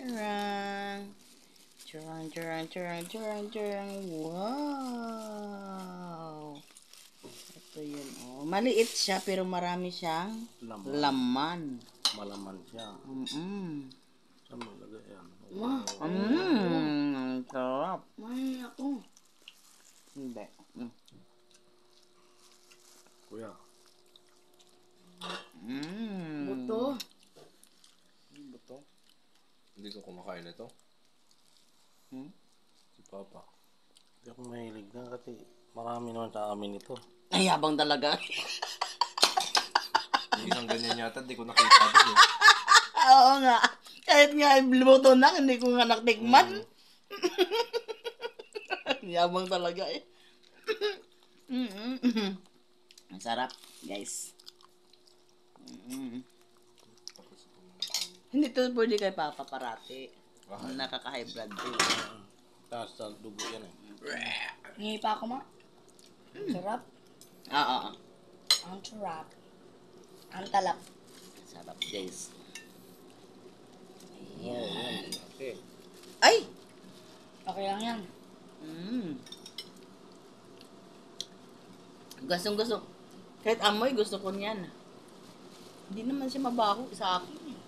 Charang. Charang, charang, charang, charang, charang. Wow. Ito yun, oh. Maliit siya, pero marami siyang laman. Malaman siya. Saan mo lagay yan? Ang sarap. May ako. Hindi. Kuya. Buto. Buto? Hindi ko kumakain ito. Si Papa. Hindi ako mahilig na kasi marami naman sa amin ito. Ay, yabang talaga. Isang ganyan yata, hindi ko nakita din eh. Oo nga. Kahit nga luto na, hindi ko nga natikman. Yabang talaga eh. Ang sarap, guys. Hindi to pwede kay Papa parati. Nakaka-high blood din. Taas sa dugo yan eh. Hingi pa ako, ma. Sarap. Oo. Ang sarap. Ang talap. Sarap, guys. Oo, yan. Okay. Ay! Okay lang yan. Gustong gusto. Kahit amoy, gusto ko niyan. Hindi naman siya mabaho sa akin.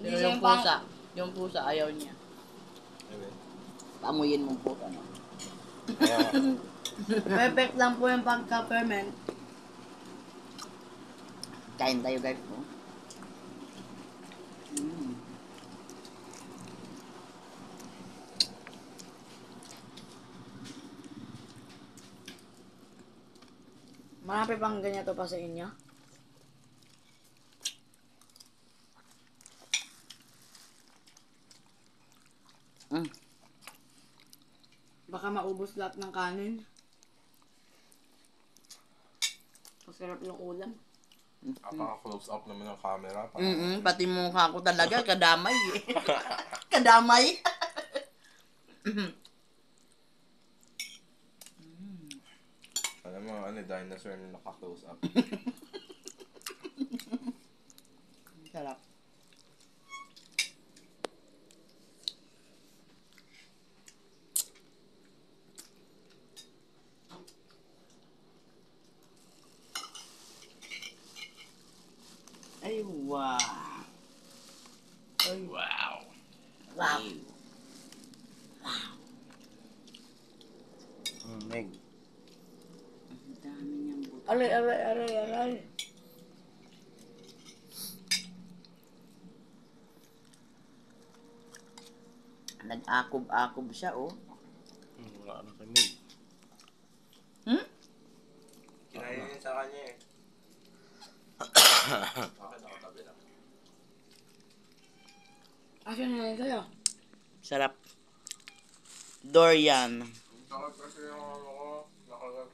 Pero Hindi yung siya yung pusa, ayaw niya. Anyway. Pamuyin mo po, ano. Perfect lang po yung pagka-ferment. Kain tayo, guys. Oh. Marami pang ganito pa sa inyo. Baka maubos lahat ng kanin. Masarap yung ulam. Napaka-close up naman ng camera. Pati mukha ko talaga, kadamay eh. Kadamay. Alam mo, dinosaur na naka-close up. Sarap. Ay, wow. Ay, wow. Wow. Meg. Ang dami niyang buto. Aray. Nag-akob-akob siya, oh. Wala na kay Meg. Kinain niya sa kanya eh. Bakit ako tabi lang? Asa na yun sa'yo? Sarap. Dorian. Sarap kasi yung ano ko, nakagat